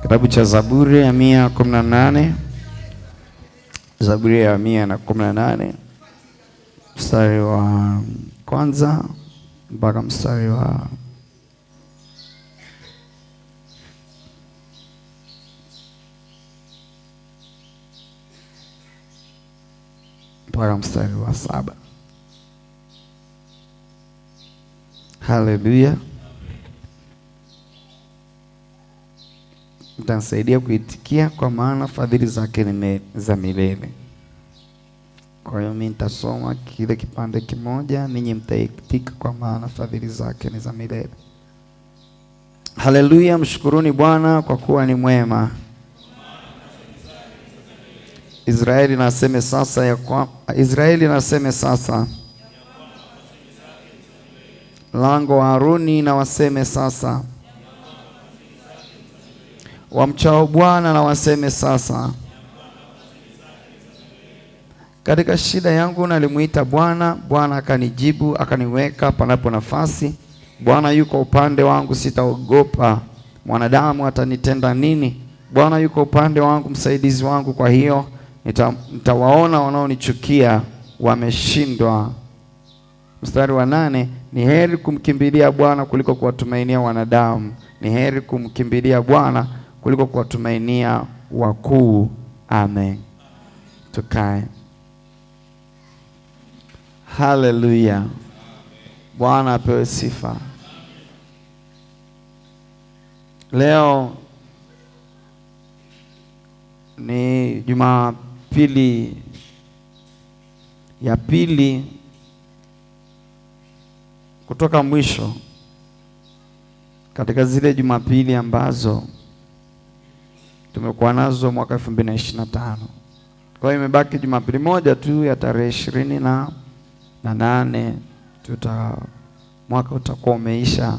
Kitabu cha Zaburi ya 118. Zaburi ya 118 mstari wa kwanza mpaka mstari wa mstari wa 7. Haleluya. Mtanisaidia kuitikia, kwa maana fadhili zake ni za milele. Kwa hiyo mimi nitasoma kile kipande kimoja, ninyi mtaitika, kwa maana fadhili zake ni za milele. Haleluya. Mshukuruni Bwana kwa kuwa ni mwema. Israeli naseme sasa, lango wa Haruni na waseme sasa, wamchao Bwana na waseme sasa. Katika shida yangu nalimuita Bwana, Bwana akanijibu, akaniweka panapo nafasi. Bwana yuko upande wangu, sitaogopa. Mwanadamu atanitenda nini? Bwana yuko upande wangu, msaidizi wangu. Kwa hiyo nitawaona wanaonichukia wameshindwa. Mstari wa 8, ni heri kumkimbilia Bwana kuliko kuwatumainia wanadamu. Ni heri kumkimbilia Bwana kuliko kuwatumainia wakuu. Amen. Tukae. Haleluya. Bwana apewe sifa. Leo ni Jumapili ya pili kutoka mwisho katika zile Jumapili ambazo tumekuwa nazo mwaka 2025. Kwa hiyo imebaki Jumapili moja tu ya tarehe 28 mwaka utakuwa umeisha.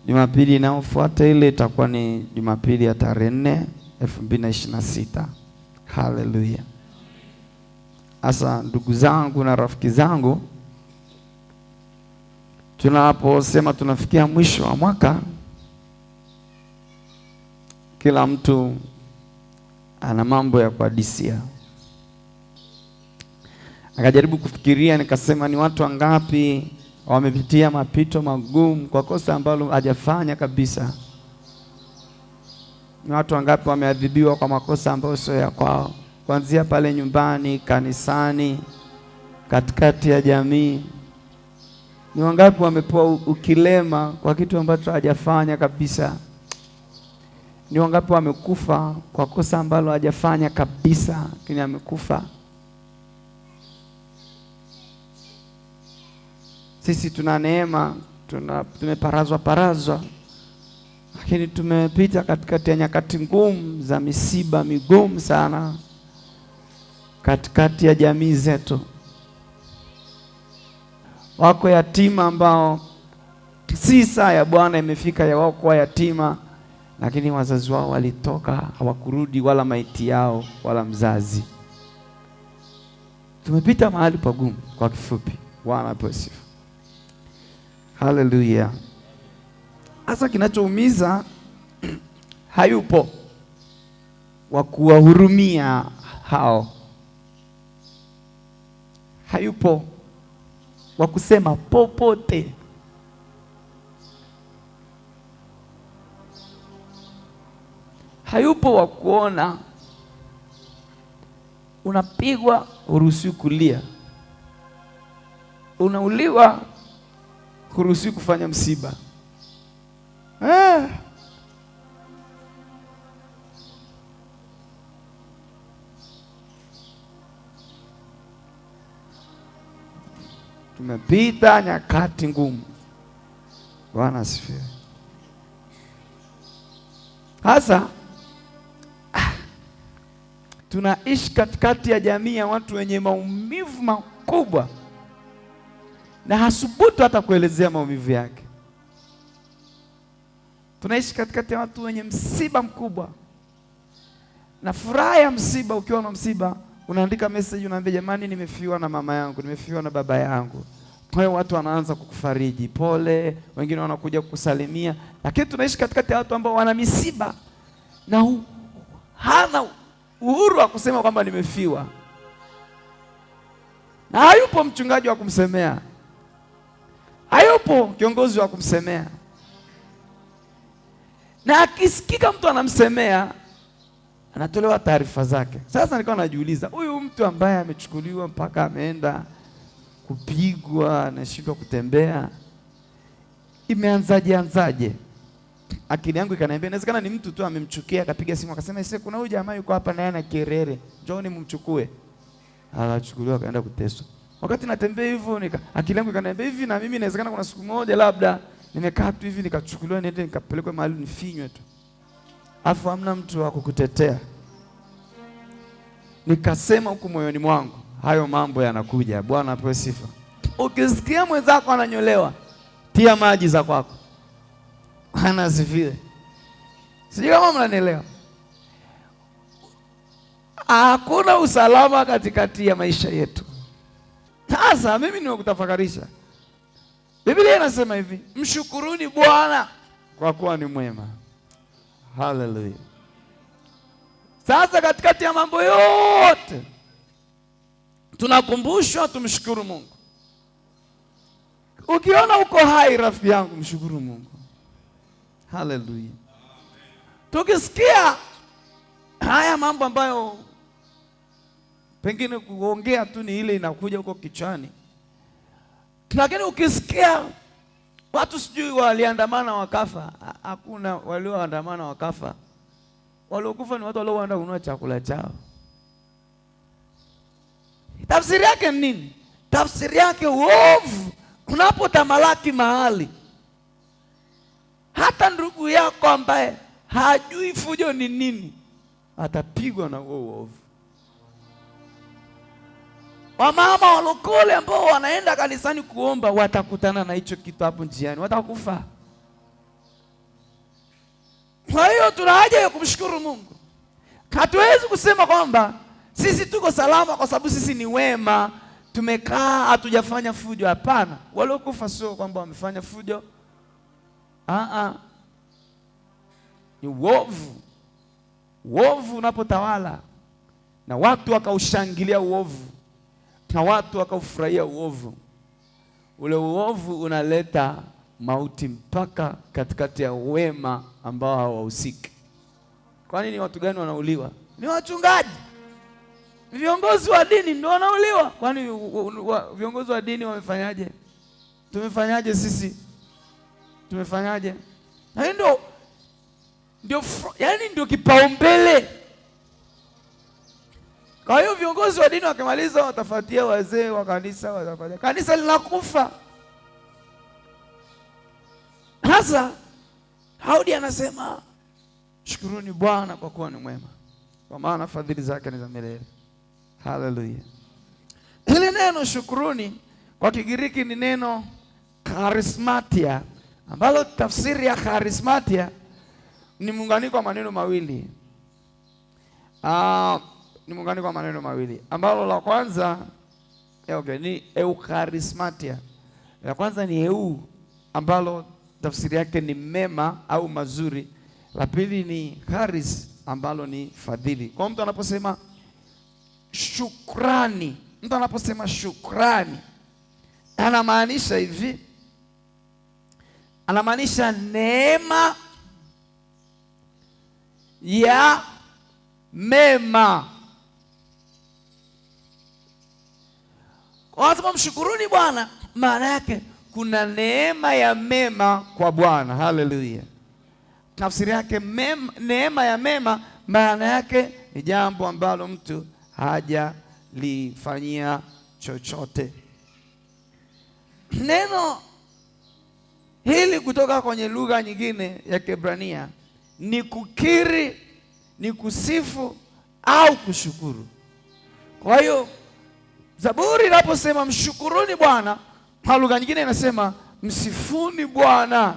Jumapili inayofuata ile itakuwa ni Jumapili ya tarehe 4 2026. Haleluya. Asa ndugu zangu na rafiki zangu, tunaposema tunafikia mwisho wa mwaka, kila mtu ana mambo ya kuhadisia. Akajaribu kufikiria, nikasema ni watu wangapi wamepitia mapito magumu kwa kosa ambalo hajafanya kabisa? Ni watu wangapi wameadhibiwa kwa makosa ambayo sio ya kwao, kuanzia pale nyumbani, kanisani, katikati ya jamii? Ni wangapi wamepewa ukilema kwa kitu ambacho hajafanya kabisa? Ni wangapi wamekufa kwa kosa ambalo hajafanya kabisa, lakini amekufa? Sisi tuna neema, tumeparazwa, lakini tumepita katikati ya nyakati ngumu za misiba migumu sana katikati ya jamii zetu. Wako yatima ambao si saa ya Bwana imefika ya wao kuwa yatima, lakini wazazi wao walitoka, hawakurudi, wala maiti yao wala mzazi. Tumepita mahali pagumu. Kwa kifupi, Bwana apewe sifa. Haleluya. Hasa kinachoumiza hayupo wa kuwahurumia hao, hayupo wa kusema popote. Hayupo wa kuona unapigwa huruhusiwi kulia, unauliwa huruhusiwi kufanya msiba. Tumepita nyakati ngumu. Bwana asifiwe. Hasa tunaishi katikati ya jamii ya watu wenye maumivu makubwa, na hasubutu hata kuelezea maumivu yake. Tunaishi katikati ya watu wenye msiba mkubwa, na furaha ya msiba. Ukiwa na msiba unaandika message, unaambia jamani, nimefiwa na mama yangu, nimefiwa na baba yangu. Kwa hiyo watu wanaanza kukufariji, pole, wengine wanakuja kukusalimia. Lakini tunaishi katikati ya watu ambao wana misiba, na hana uhuru wa kusema kwamba nimefiwa, na hayupo mchungaji wa kumsemea, hayupo kiongozi wa kumsemea, na akisikika mtu anamsemea anatolewa taarifa zake. Sasa nilikuwa najiuliza, huyu mtu ambaye amechukuliwa mpaka ameenda kupigwa, anashindwa kutembea, imeanzaje? Akili yangu ikaniambia inawezekana ni mtu tu amemchukia, akapiga simu akasema sasa kuna huyu jamaa yuko hapa naye ana kerere, njooni mumchukue. Akachukuliwa akaenda kuteswa. Wakati natembea hivyo akili yangu ikaniambia hivi, na mimi inawezekana kuna siku moja labda nimekaa tu hivi nikachukuliwa niende nikapelekwa mahali nifinywe tu, afu hamna mtu wa kukutetea. Nikasema huku moyoni mwangu, hayo mambo yanakuja. Bwana apewe sifa. Ukisikia mwenzako ananyolewa, tia maji za kwako. Anasifiwe. Sijui kama mnanielewa. Hakuna usalama katikati ya maisha yetu. Sasa mimi nimekutafakarisha. Biblia inasema hivi, mshukuruni Bwana kwa kuwa ni mwema. Haleluya. Sasa katikati ya mambo yote tunakumbushwa tumshukuru Mungu. Ukiona uko hai rafiki yangu, mshukuru Mungu. Haleluya. Tukisikia haya mambo ambayo pengine kuongea tu ni ile inakuja huko kichwani, lakini ukisikia watu sijui waliandamana wakafa, hakuna walioandamana wakafa. Waliokufa ni watu walioenda kununua chakula chao. Tafsiri yake ni nini? Tafsiri yake uovu unapotamalaki mahali, hata ndugu yako ambaye hajui fujo ni nini atapigwa na huo uovu. Wamama walokole ambao wanaenda kanisani kuomba watakutana na hicho kitu hapo njiani, watakufa. Kwa hiyo tuna haja ya kumshukuru Mungu. Hatuwezi kusema kwamba sisi tuko salama kwa sababu sisi ni wema, tumekaa hatujafanya fujo. Hapana, waliokufa sio kwamba wamefanya fujo. Ni uovu. Uovu unapotawala na watu wakaushangilia uovu na watu wakaufurahia uovu, ule uovu unaleta mauti mpaka katikati ya wema ambao hawahusiki. Kwa nini watu gani wanauliwa? Ni wachungaji, viongozi wa dini ndio wanauliwa. Kwani viongozi wa dini wamefanyaje? Tumefanyaje sisi? Tumefanyaje? Na ndio kipaumbele. Kwa hiyo viongozi wa dini wakimaliza watafuatia wazee wa kanisa, watafanya kanisa linakufa. Sasa Daudi anasema shukuruni Bwana kwa kuwa ni mwema, kwa maana fadhili zake ni za milele. Haleluya. Hili neno shukuruni kwa Kigiriki ni neno charismatia, ambalo tafsiri ya charismatia ni muunganiko wa maneno mawili. Ni muunganiko wa maneno mawili ambalo la kwanza ni eucharismatia. La kwanza ni ambalo tafsiri yake ni mema au mazuri. La pili ni charis ambalo ni fadhili. Kwa mtu anaposema shukrani, anamaanisha hivi, anamaanisha neema ya mema. Kwa sababu mshukuruni Bwana, maana yake kuna neema ya mema kwa Bwana. Haleluya. Tafsiri yake neema ya mema, maana yake ni jambo ambalo mtu hajalifanyia chochote. Neno hili kutoka kwenye lugha nyingine ya Kiebrania ni kukiri, ni kusifu au kushukuru. Kwa hiyo Zaburi inaposema mshukuruni Bwana, kwa lugha nyingine inasema msifuni Bwana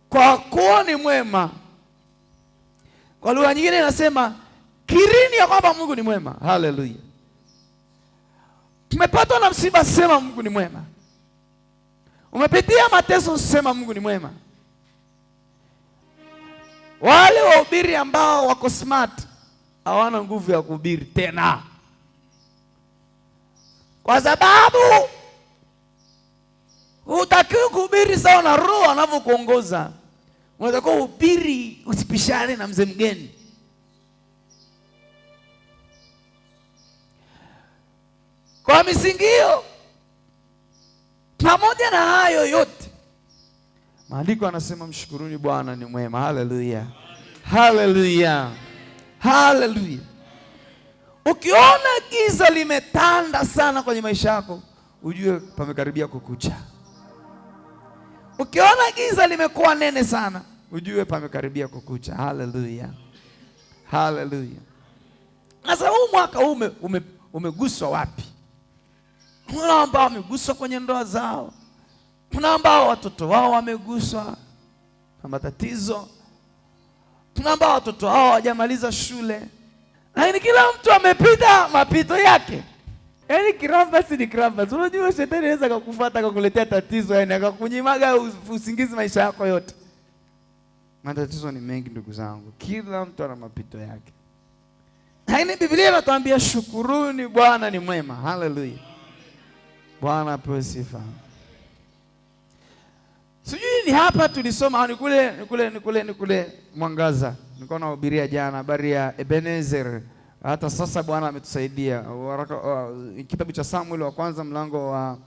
kwa kuwa ni mwema. Kwa lugha nyingine inasema kirini ya kwamba Mungu ni mwema. Haleluya. Tumepatwa na msiba, sema Mungu ni mwema. Umepitia mateso, sema Mungu ni mwema. Wale wahubiri ambao wako smart hawana nguvu ya kuhubiri tena, kwa sababu hutakiwi kuhubiri sawa na Roho anavyokuongoza. Unatakiwa uhubiri, usipishane na mzee mgeni. Kwa misingi hiyo, pamoja na hayo yote, maandiko yanasema mshukuruni Bwana ni mwema. Haleluya, haleluya, haleluya. Ukiona giza limetanda sana kwenye maisha yako, ujue pamekaribia kukucha. Ukiona giza limekuwa nene sana, ujue pamekaribia kukucha. Haleluya, haleluya. Sasa huu mwaka umeguswa wapi? Kuna ambao wameguswa kwenye ndoa zao, kuna ambao watoto wao wameguswa na matatizo, kuna ambao watoto wao hawajamaliza shule. Lakini kila mtu amepita mapito yake. Yaani kirambasi ni kirambasi. Unajua shetani anaweza kukufuata akakuletea tatizo, yaani akakunyimaga usingizi maisha yako yote. Matatizo ni mengi ndugu zangu. Kila mtu ana mapito yake. Lakini Biblia inatuambia shukuruni Bwana ni mwema. Haleluya. Bwana apewe sifa. Sijui ni hapa tulisoma ni kule Mwangaza. Nilikuwa nahubiria jana habari ya Ebenezer. Hata sasa Bwana ametusaidia. Kitabu cha Samuel wa kwanza mlango wa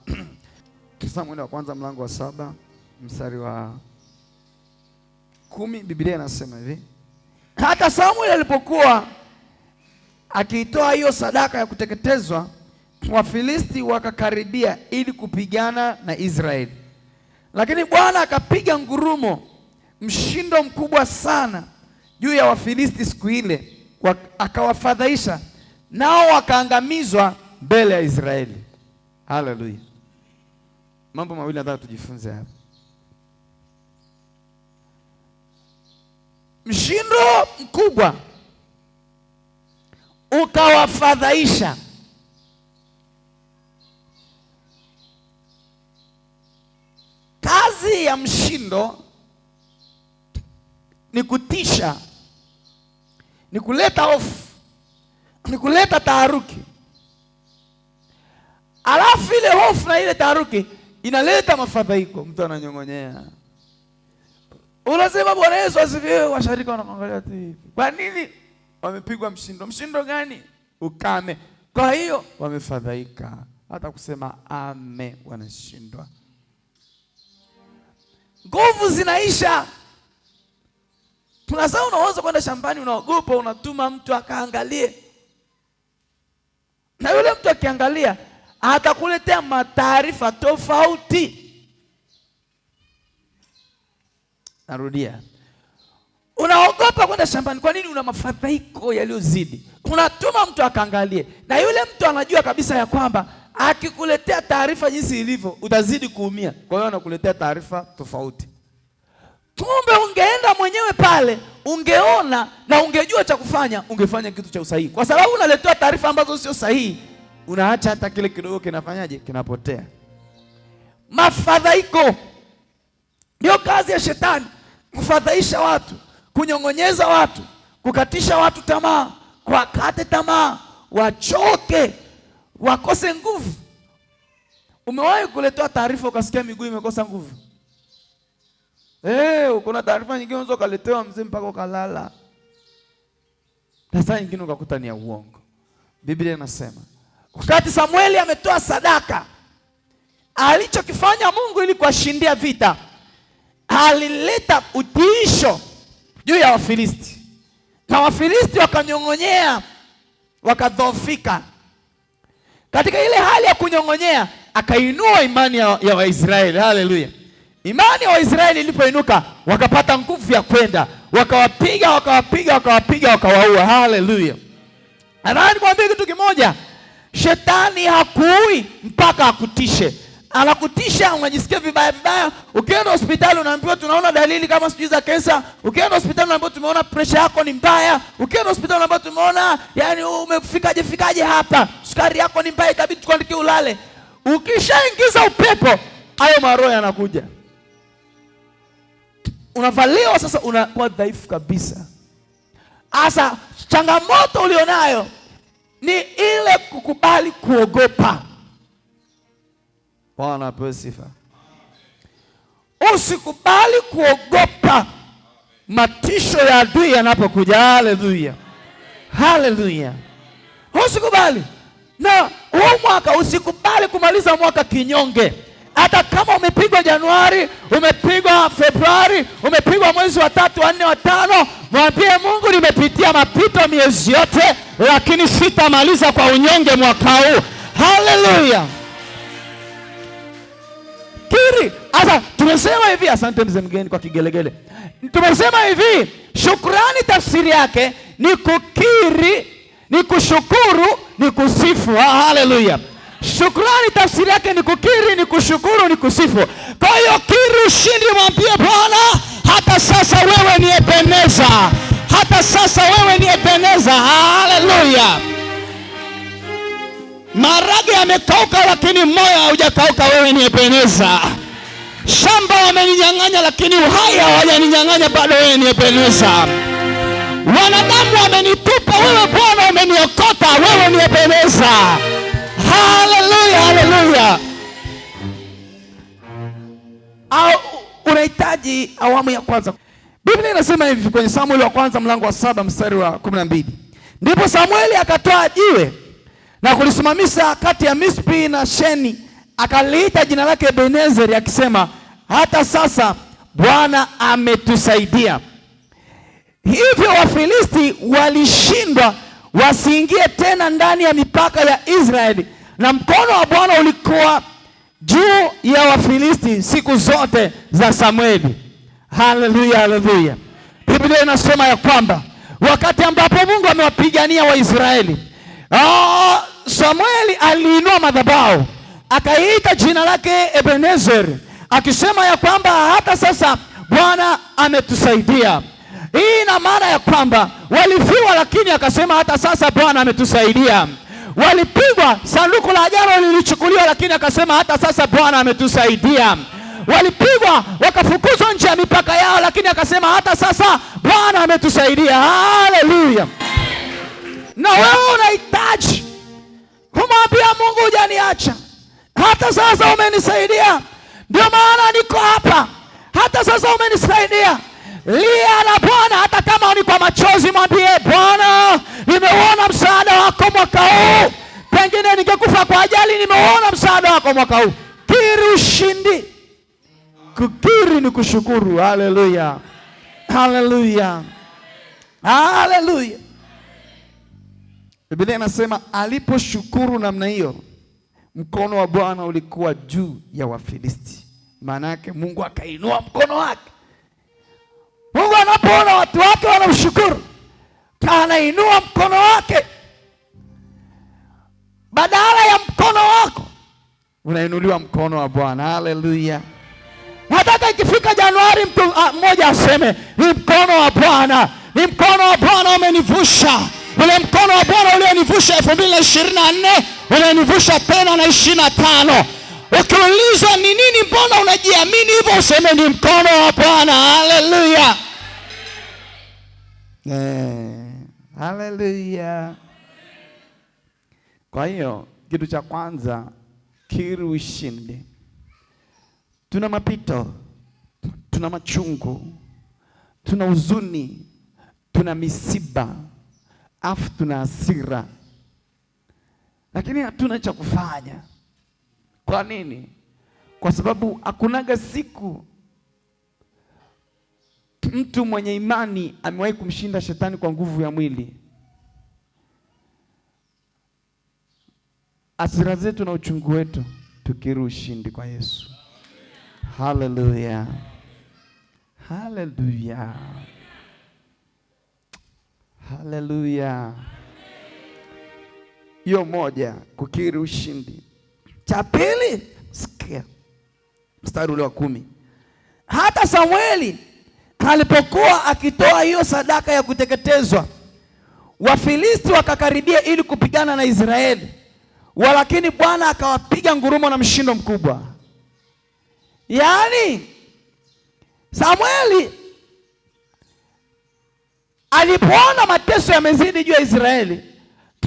Samuel wa kwanza mlango wa 7 mstari wa 10, Biblia inasema hivi: hata Samuel alipokuwa akiitoa hiyo sadaka ya kuteketezwa, Wafilisti wakakaribia ili kupigana na Israeli. Lakini Bwana akapiga ngurumo, mshindo mkubwa sana juu ya Wafilisti siku ile, akawafadhaisha, nao wakaangamizwa mbele ya Israeli. Haleluya. Mambo mawili nataka tujifunze hapa. Mshindo mkubwa ukawafadhaisha. Kazi ya mshindo ni kutisha, ni kuleta hofu, ni kuleta taharuki. Alafu ile hofu na ile taharuki inaleta mafadhaiko, mtu ananyong'onyea. Unasema Bwana Yesu asifiwe, washarika wanaangalia tu hivi. Kwa nini? Wamepigwa mshindo. Mshindo gani? Ukame. Kwa hiyo wamefadhaika, hata kusema ame wanashindwa. Nguvu zinaisha. Tunasema unaweza kwenda shambani, unaogopa, unatuma mtu akaangalie. Na yule mtu akiangalia atakuletea mataarifa tofauti. Narudia. Unaogopa kwenda shambani. Kwa nini? Una mafadhaiko yaliyozidi. Unatuma mtu akaangalie. Na yule mtu anajua kabisa ya kwamba akikuletea taarifa jinsi ilivyo, utazidi kuumia. Kwa hiyo anakuletea taarifa tofauti. Kumbe ungeenda mwenyewe pale, ungeona na ungejua cha kufanya, ungefanya kitu cha usahihi. Kwa sababu unaletea taarifa ambazo sio sahihi, unaacha hata kile kidogo kinafanyaje? Kinapotea. Mafadhaiko ndio kazi ya shetani, kufadhaisha watu, kunyong'onyeza watu, kukatisha watu tamaa, kuwakate tamaa, wachoke, wakose nguvu. Umewahi kuletea taarifa ukasikia miguu imekosa nguvu? Kuna taarifa nyingine unaweza ukaletewa mzee mpaka ukalala. Na saa nyingine ukakuta ni ya uongo. Biblia inasema wakati Samueli ametoa sadaka, alichokifanya Mungu ili kuwashindia vita, alileta utiisho juu ya Wafilisti. Na Wafilisti wakanyong'onyea, wakadhoofika. Katika ile hali ya kunyong'onyea, akainua imani ya Waisraeli. Haleluya. Imani ya Waisraeli ilipoinuka, wakapata nguvu ya kwenda, wakawapiga, wakawaua. Haleluya. Na nikwambie kitu kimoja, shetani hakuui mpaka akutishe. Anakutisha, unajisikia vibaya. Ukienda hospitali unaambiwa tunaona dalili kama sijui za kansa. Ukienda hospitali unaambiwa tumeona pressure yako ni mbaya. Ukienda hospitali unaambiwa tumeona yani umefikaje hapa, sukari yako ni mbaya, itabidi tukuandikie ulale. Ukishaingiza upepo, hayo maroho yanakuja. unavaliwa sasa, unakuwa dhaifu kabisa. Asa changamoto ulionayo ni ile kukubali kuogopa. Bwana apewe sifa. Usikubali kuogopa matisho ya adui yanapokuja. Haleluya, haleluya. Usikubali. Na huu mwaka usikubali kumaliza mwaka kinyonge. Hata kama umepigwa Januari, umepigwa Februari, umepigwa mwezi wa 3, wa 4, wa 5, mwambie Mungu, nimepitia mapito miezi yote, lakini sitamaliza kwa unyonge mwaka huu. Haleluya. Kiri. Asa tumesema hivi, asante mzee mgeni kwa kigelegele. Tumesema hivi, shukrani tafsiri yake ni kukiri, ni kushukuru, ni kusifu. Haleluya. Shukrani tafsiri yake ni kukiri, ni kushukuru, ni kusifu. Kwa hiyo kiri ushindi, mwambie Bwana, hata sasa wewe ni Ebeneza. Hata sasa wewe ni Ebeneza. Haleluya. Marage yamekauka lakini moyo haujakauka, wewe ni Ebeneza. Shamba wameninyang'anya lakini uhai hawajaninyang'anya, bado wewe ni Ebeneza. Wanadamu wamenitupa, wewe Bwana umeniokota, wewe ni Ebeneza. Haleluya, haleluya. Unahitaji awamu ya kwanza. Biblia inasema hivi kwenye Samueli wa kwanza mlango wa 7 mstari wa 12. Ndipo Samueli akatoa jiwe na kulisimamisha kati ya Mispi na Sheni, akaliita jina lake Ebenezeri, akisema, hata sasa Bwana ametusaidia. Hivyo Wafilisti walishindwa wasiingie tena ndani ya mipaka ya Israeli, na mkono wa Bwana ulikuwa juu ya Wafilisti siku zote za Samueli. Haleluya, haleluya. Biblia inasema ya kwamba wakati ambapo Mungu amewapigania Waisraeli, Samueli aliinua madhabahu, akaita jina lake Ebenezer, akisema ya kwamba hata sasa Bwana ametusaidia. Hii ina maana ya kwamba walifiwa, lakini akasema hata sasa Bwana ametusaidia. Walipigwa, sanduku la agano lilichukuliwa, lakini akasema hata sasa Bwana ametusaidia. Walipigwa, wakafukuzwa nje ya mipaka yao, lakini akasema hata sasa Bwana ametusaidia. Haleluya. Na wewe unahitaji kumwambia Mungu, hujaniacha, hata sasa umenisaidia, ndio maana niko hapa, hata sasa umenisaidia. Lia na Bwana, hata kama ni kwa machozi, mwambie Bwana, nimeuona msaada wako mwaka huu. Pengine ningekufa kwa ajali, nimeuona msaada wako mwaka huu. Kiri ushindi. Kukiri ni kushukuru. Haleluya, haleluya, haleluya. Biblia inasema aliposhukuru namna hiyo, mkono wa Bwana ulikuwa juu ya Wafilisti. Maana yake Mungu akainua mkono wake. Mungu anapoona watu wake wanamshukuru, anainua mkono wake. Badala ya mkono wako unainuliwa mkono wa Bwana. Haleluya. Nataka ikifika Januari mtu mmoja aseme, ni mkono wa Bwana, ni mkono wa Bwana umenivusha. Ule mkono wa Bwana ulionivusha 2024 unanivusha tena na 25. Ukiulizwa ni nini, mbona unajiamini hivyo, useme ni mkono wa Bwana. Haleluya. Haleluya. Kwa hiyo kitu cha kwanza, kiri ushindi. Tuna mapito, tuna machungu, tuna huzuni, tuna misiba, afu tuna hasira, lakini hatuna cha kufanya. Kwa nini? Kwa sababu hakunaga siku mtu mwenye imani amewahi kumshinda shetani kwa nguvu ya mwili. Hasira zetu na uchungu wetu tukiri ushindi kwa Yesu. Haleluya, haleluya, haleluya. Hiyo moja, kukiri ushindi. Cha pili, sikia mstari ule wa 10. Hata Samueli alipokuwa akitoa hiyo sadaka ya kuteketezwa, Wafilisti wakakaribia ili kupigana na Israeli, walakini Bwana akawapiga ngurumo na mshindo mkubwa. Yaani Samueli alipoona mateso yamezidi juu ya Israeli,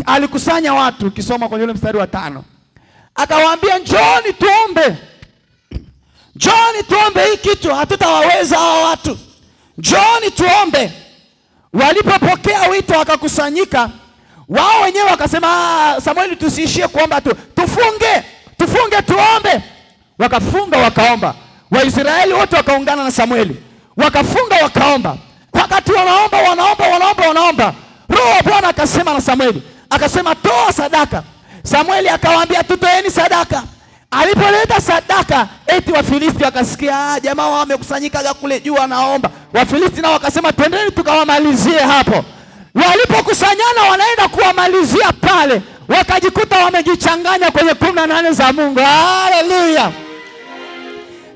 alikusanya watu, ukisoma kwenye ule mstari wa 5. Akawaambia, njooni tuombe. Njooni tuombe, hii kitu hatutawaweza hawa watu. Njooni tuombe. Walipopokea wito wakakusanyika, wao wenyewe wakasema, Samueli, tusiishie kuomba tu, tufunge tuombe. Wakafunga wakaomba. Waisraeli wote wakaungana na Samueli, wakafunga wakaomba. Wakati wanaomba, Roho wa Bwana akasema na Samueli, akasema, toa sadaka. Samueli akawaambia, tutoeni sadaka. Alipoleta sadaka, eti Wafilisti wakasikia, jamaa wao wamekusanyika kule juu wanaomba. Wafilisti nao wakasema, twendeni tukawamalizie hapo. Walipokusanyana wanaenda kuwamalizia pale, wakajikuta wamejichanganya kwenye 18 za Mungu. Haleluya!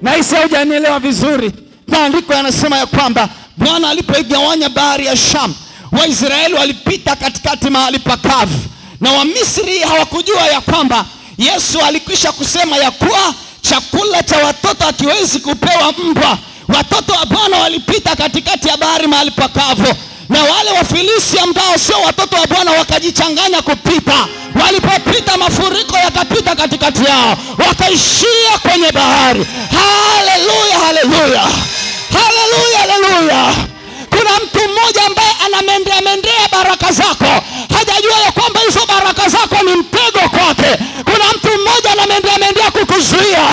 Na hisi hujanielewa vizuri. Maandiko yanasema ya kwamba Bwana alipoigawanya bahari ya Shamu, Waisraeli walipita katikati mahali pakavu, na Wamisri hawakujua ya kwamba Yesu alikwisha kusema ya kuwa chakula cha watoto hakiwezi kupewa mbwa. Watoto wa Bwana walipita katikati ya bahari mahali pakavu, na wale Wafilisti ambao sio watoto wa Bwana wakajichanganya kupita. Walipopita, mafuriko yakapita katikati yao, wakaishia kwenye bahari. Haleluya, haleluya, haleluya, haleluya. Kuna mtu mmoja ambaye anamendea baraka zako, hajajua ya kwamba hizo baraka zako ni mtego kwake. Kuna mtu mmoja anamendea kukuzuia,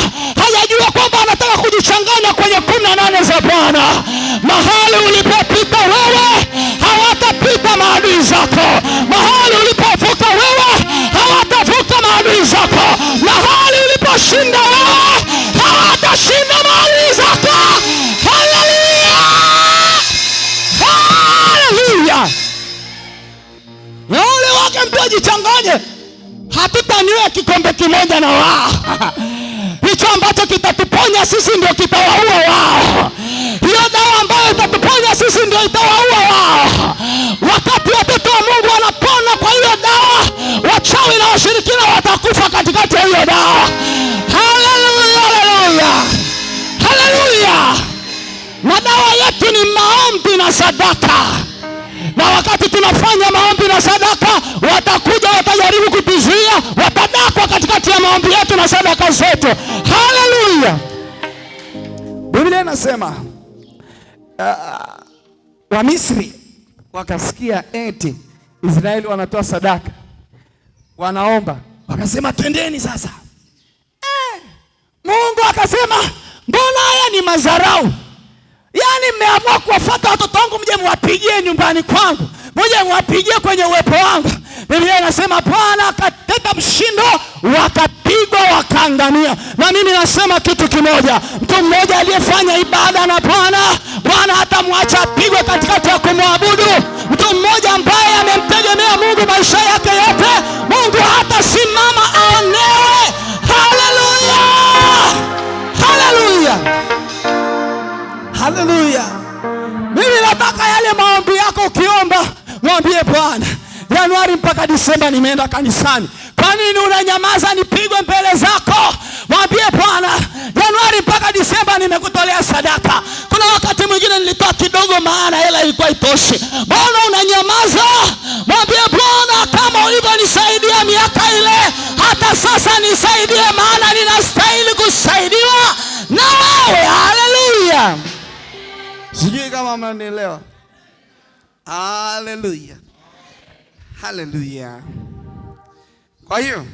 hajajua kwamba anataka kujichanganya kwenye 18 za Bwana. Mahali ulipopita wewe, hawatapita maadui zako. Mahali ulipovuka wewe, hawatavuka maadui zako. Mahali uliposhinda wewe, hawatashinda maadui zako. Haleluya, haleluya. Na wale wake mtu ajichanganye, hatutaniwe kikombe kimoja na wao. Hicho ambacho kitatuponya sisi ndio kitawaua wao. Hiyo dawa ambayo itatuponya sisi ndio itawaua wao. Wakati watoto wa Mungu wanapona kwa hiyo dawa, wachawi na washirikina watakufa katikati ya hiyo dawa. Haleluya, haleluya, haleluya. Na dawa yetu ni maombi na sadaka. Na wakati tunafanya maombi na sadaka, watakuja watajaribu kutuzuia, watadakwa katikati ya maombi yetu na sadaka zetu. Haleluya. Biblia inasema Wamisri wakasikia eti Israeli wanatoa sadaka, wanaomba, wakasema twendeni sasa. Mungu akasema, mbona haya ni madharau? Yaani mmeamua kuwafuata watoto wangu mje mwapigie nyumbani kwangu, mje mwapigie kwenye uwepo wangu. Biblia inasema Bwana akateta mshindo, wakapigwa wakaangamia. Na mimi nasema kitu kimoja, mtu mmoja aliyefanya ibada na Bwana, Bwana hatamwacha apigwe katikati ya kumwabudu. Mtu mmoja ambaye amemtegemea Mungu maisha yake yote, Mungu hatasimama aonewe. Haleluya, haleluya, haleluya. Mimi nataka yale maombi yako ukiomba, mwambie Bwana, Januari mpaka Disemba nimeenda kanisani. Kwa nini unanyamaza nipigwe mbele zako? Mwambie Bwana, Januari mpaka Disemba nimekutolea sadaka. Kuna wakati mwingine nilitoa kidogo maana hela ilikuwa itoshi. Mbona unanyamaza? Mwambie Bwana, kama ulivyonisaidia miaka ile, hata sasa nisaidie, maana ninastahili kusaidiwa na wewe. Haleluya. Sijui kama mnanielewa. Haleluya, haleluya. Kwa hiyo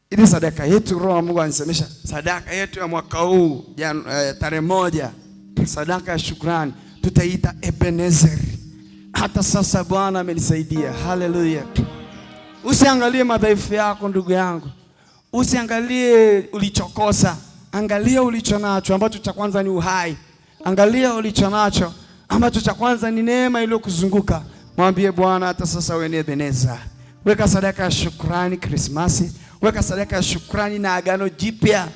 ili sadaka yetu, Roho wa Mungu anisemesha sadaka yetu ya mwaka huu tarehe 1, sadaka ya shukrani, tutaita Ebenezer. Hata sasa Bwana amenisaidia. Haleluya. Usiangalie madhaifu yako ndugu yangu, usiangalie ulichokosa, angalia ulicho nacho, ambacho cha kwanza ni uhai. Angalia ulicho nacho, ambacho cha kwanza ni neema iliyokuzunguka. Mwambie Bwana, hata sasa wewe ni Ebenezer. Weka sadaka ya shukrani Krismasi, weka sadaka ya shukrani na agano jipya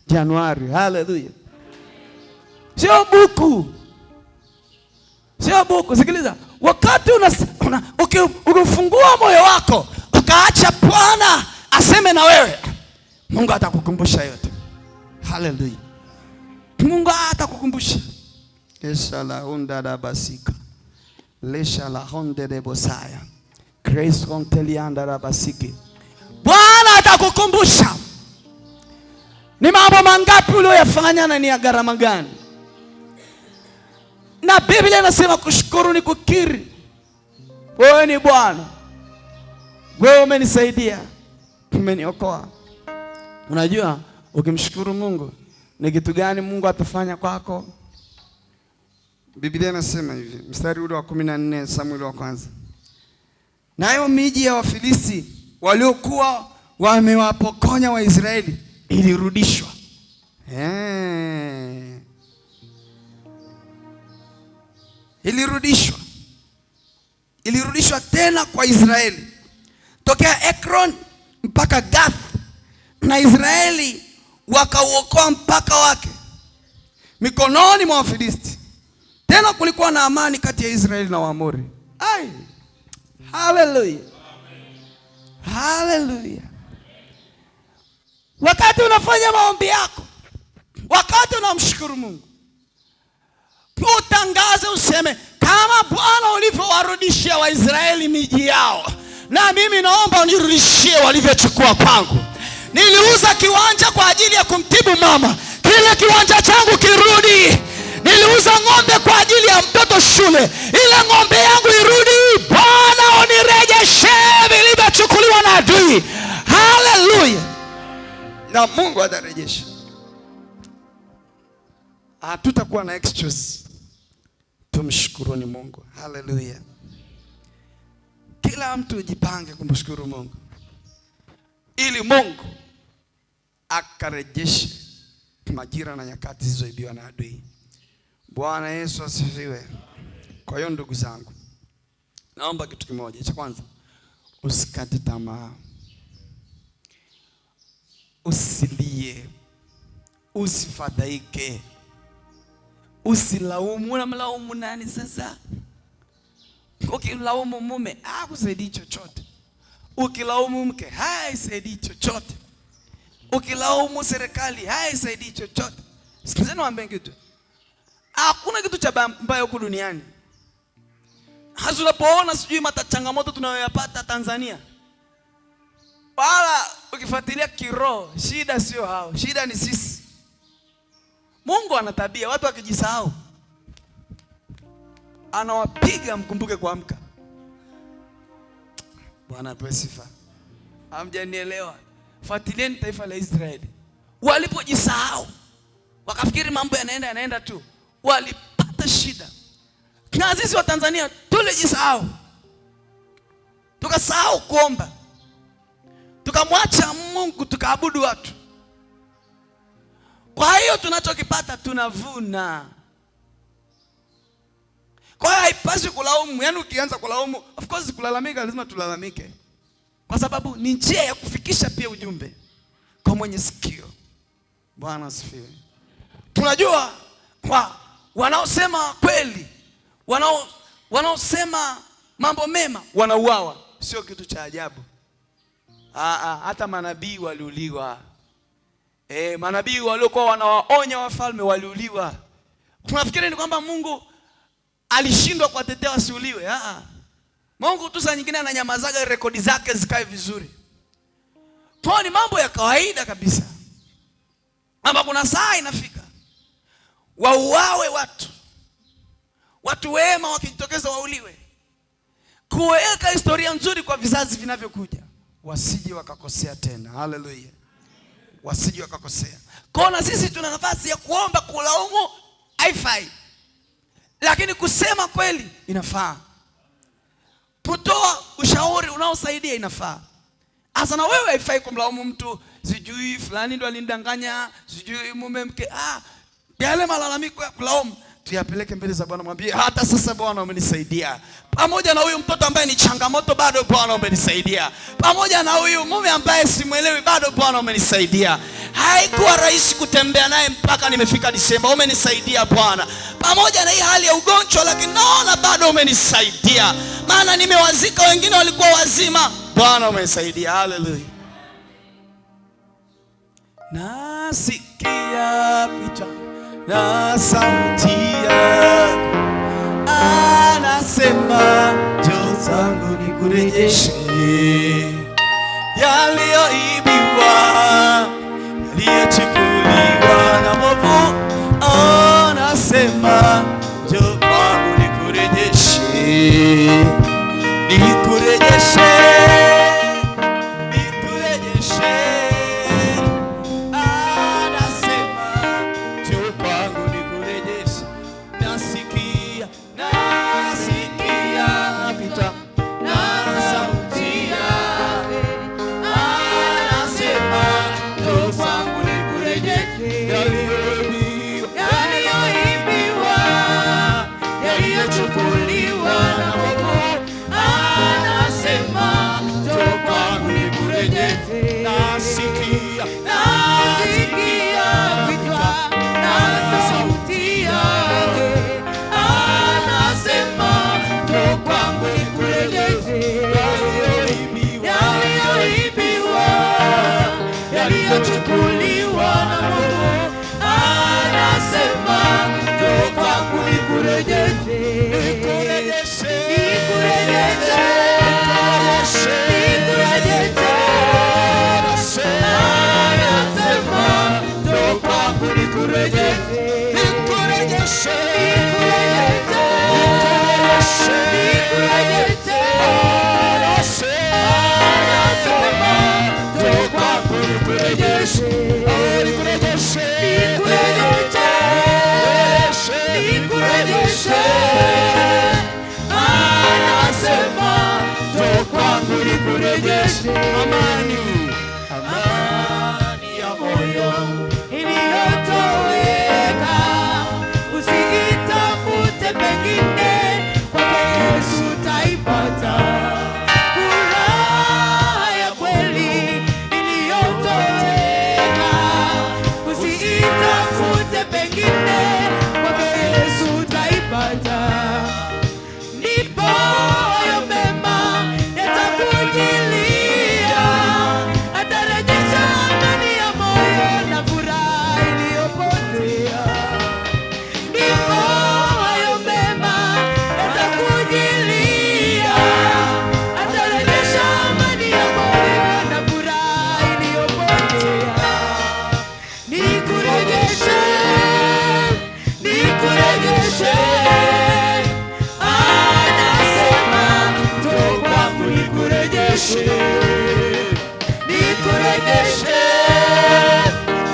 Januari. Haleluya. Sio buku, sio buku. Sikiliza, wakati ukifungua moyo wako ukaacha Bwana aseme na wewe, Mungu atakukumbusha yote. Haleluya. Mungu atakukumbusha. Esha la honda da basika. Lesha la honde de bosaya. Grace kontelianda da basiki. Bwana atakukumbusha ni mambo mangapi uliyofanya na ni ya gharama gani. Na Biblia inasema kushukuru ni kukiri. Wewe ni Bwana, wewe umenisaidia, umeniokoa. Unajua ukimshukuru Mungu ni kitu gani Mungu atafanya kwako? Biblia inasema hivi, mstari ule wa 14 Samueli wa kwanza. Nayo miji ya Wafilisti waliokuwa wamewapokonya Waisraeli ilirudishwa. Ilirudishwa tena kwa Israeli. Tokea Ekron mpaka Gath, na Israeli wakauokoa mpaka wake mikononi mwa Wafilisti. Tena kulikuwa na amani kati ya Israeli na Waamori. Ai! Hallelujah. Hallelujah. Wakati unafanya maombi yako, wakati unamshukuru Mungu, utangaze useme kama Bwana ulivyowarudishia Waisraeli miji yao, na mimi naomba unirudishie walivyochukua kwangu. Niliuza kiwanja kwa ajili ya kumtibu mama, kile kiwanja changu kirudi. Niliuza ng'ombe kwa ajili ya mtoto shule, ile ng'ombe yangu irudi. Bwana unirejeshe vilivyochukuliwa na adui. Hallelujah. Na Mungu atarejesha. Hatutakuwa na excuse. Tumshukuruni Mungu. Hallelujah. Kila mtu jipange kumshukuru Mungu, ili Mungu akarejeshe majira na nyakati zilizoibiwa na adui. Bwana Yesu asifiwe. Kwa hiyo ndugu zangu, naomba kitu kimoja. Cha kwanza, usikate tamaa. Usilie. Usifadhaike. Usilaumu. Unamlaumu nani sasa? Ukilaumu mume, hakusaidii chochote. Ukilaumu mke, haisaidii chochote. Ukilaumu serikali, haisaidii chochote. Sikizeni niwaambie kitu. Hakuna kitu cha mbaya huku duniani. Hasa unapoona sijui changamoto tunayoyapata Tanzania, wala ukifuatilia kiroho, shida sio hao, shida ni sisi. Mungu ana tabia, watu wakijisahau anawapiga. Mkumbuke kuamka. Bwana apewe sifa. Hamjanielewa? Fuatilieni taifa la Israeli. Walipojisahau, wakafikiri mambo yanaenda tu, walipata shida. Na sisi wa Tanzania tulijisahau, tukasahau kuomba, tukamwacha Mungu, tukaabudu watu. Kwa hiyo tunachokipata tunavuna. Kwa hiyo haipaswi kulaumu. Yaani ukianza kulaumu, of course kulalamika lazima tulalamike, kwa sababu ni njia ya kufikisha pia ujumbe kwa mwenye sikio. Bwana asifiwe. Tunajua kwa wanaosema kweli, wanaosema mambo mema wanauawa. Sio kitu cha ajabu. Hata manabii waliuliwa. Manabii waliokuwa wanawaonya wafalme waliuliwa. Tunafikiri ni kwamba Mungu alishindwa kuwatetea wasiuliwe. Mungu tu saa nyingine ananyamazaga rekodi zake zikae vizuri. Kwa ni mambo ya kawaida kabisa. Ama kuna saa inafika wauawe watu wema wakijitokeza wauliwe, kuweka historia nzuri kwa vizazi vinavyokuja, wasije wakakosea tena. Hallelujah. Wasije wakakosea. Kwa na sisi tuna nafasi ya kuomba. Kulaumu haifai, lakini kusema kweli inafaa. Kutoa ushauri unaosaidia inafaa. Asa na wewe haifai kumlaumu mtu, sijui fulani ndo alinidanganya, sijui mume mke. Yale malalamiko ya kulaumu tuyapeleke mbele za Bwana, mwambie hata sasa Bwana umenisaidia. Pamoja na huyu mtoto ambaye ni changamoto, bado Bwana umenisaidia. Pamoja na huyu mume ambaye simuelewi, bado Bwana umenisaidia. Haikuwa rahisi kutembea naye mpaka nimefika Disemba, umenisaidia Bwana. Pamoja na hii hali ya ugonjwa, lakini naona bado umenisaidia. Maana nimewazika, wengine walikuwa wazima. Bwana umenisaidia. Hallelujah. Nasikia picha na sauti yako anasema, njoo zangu nikurejeshe yaliyoibiwa, yaliyochukuliwa na mwovu. Anasema, njoo kwangu nikurejeshe, nikurejeshe, nikurejeshe. Anasema, njoo kwangu nikurejeshe. Nasikia, nasikia napita na sauti yake. Anasema, njoo kwangu nikurejeshe yaliyoibiwa, yaliyochukuliwa na mwovu. Anasema, njoo kwangu nikurejeshe. Nasikia, nasikia kichwa na sauti yake. Anasema, njoo kwangu nikurejeshe yaliyoibiwa, yaliyochukuliwa na mwovu. Anasema, njoo kwangu nikurejeshe, nikurejeshe, nikurejeshe, nikurejeshe. Anasema, njoo kwangu nikurejeshe, nikurejeshe, nikurejeshe, nikurejeshe. Anasema, njoo kwangu nikurejeshe, nikurejeshe, nikurejeshe. Anasema, njoo kwangu nikurejeshe. Amani, amani ya moyo iliyotoweka, usijitafute pengine, kwake Yesu utaipata. Furaha ya kweli iliyotoweka, usijitafute pengine, kwake Yesu utaipata. Ndipo hayo mema yatakujilia, atarejesha amani ya moyo na furaha iliyopotea. Ndipo hayo mema yatakujilia, atarejesha amani ya moyo na furaha iliyopotea. Nikurejeshe, nikurejeshe. Anasema, njoo kwangu nikurejeshe, nikurejeshe,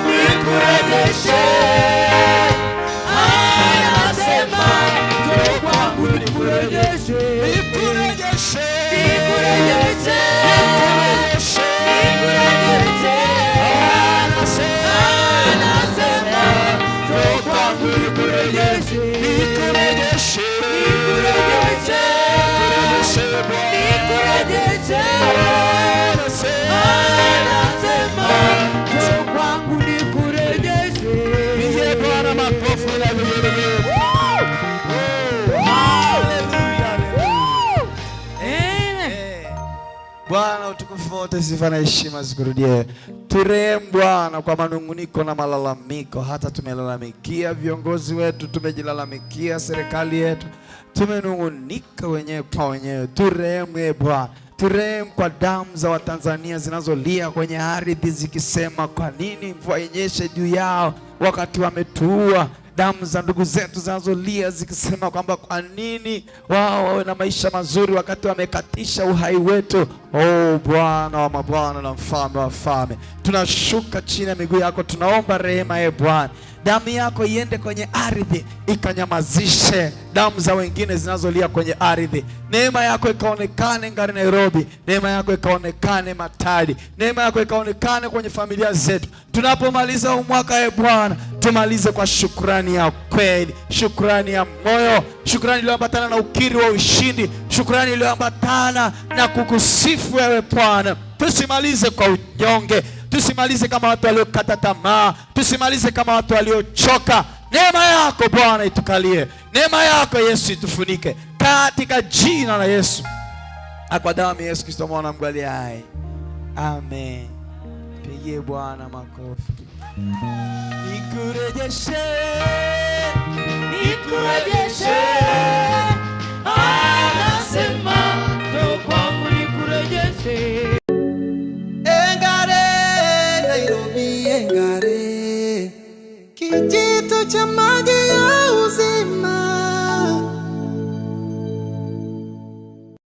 nikurejeshe. Anasema, njoo kwangu nikurejeshe, nikurejeshe, nikurejeshe, nikurejeshe. Anasema, njoo kwangu nikurejeshe, nikurejeshe, nikurejeshe, nikurejeshe. Anasema, njoo kwangu nikurejeshe. Pigie Bwana makofi na vigelegele. Haleluya. Amen. Bwana, utukufu wote, sifa na heshima zikurudie. Turehemu Bwana kwa manunguniko na malalamiko. Hata tumelalamikia viongozi wetu, tumejilalamikia serikali yetu, tumenungunika wenyewe kwa wenyewe. Turehemu Bwana, turehemu kwa damu za Watanzania zinazolia kwenye ardhi zikisema, kwa nini mvua inyeshe juu yao wakati wametuua? Damu za ndugu zetu zinazolia zikisema kwamba kwa nini wao wawe na maisha mazuri wakati wamekatisha uhai wetu. Oh Bwana wa mabwana na mfalme wa falme, tunashuka chini ya miguu yako, tunaomba rehema Bwana. Damu yako iende kwenye ardhi ikanyamazishe damu za wengine zinazolia kwenye ardhi. Neema yako ikaonekane ngari Nairobi, neema yako ikaonekane Matadi, neema yako ikaonekane kwenye familia zetu. Tunapomaliza huu mwaka Bwana, tumalize kwa shukrani ya kweli, shukrani ya moyo, shukrani iliyoambatana na ukiri wa ushindi, shukrani iliyoambatana na kukusifu wewe Bwana. Tusimalize kwa unyonge, tusimalize kama watu waliokata tamaa, tusimalize kama watu waliochoka. Neema yako Bwana itukalie, neema yako Yesu itufunike, katika jina la Yesu, kwa damu ya Yesu Kristo mwana wa Mungu aliye hai. Amen. Pigie Bwana makofi. nikurejeshe, nikurejeshe, anasema njoo kwangu nikurejeshe. Engare Nairobi, engare kijito cha maji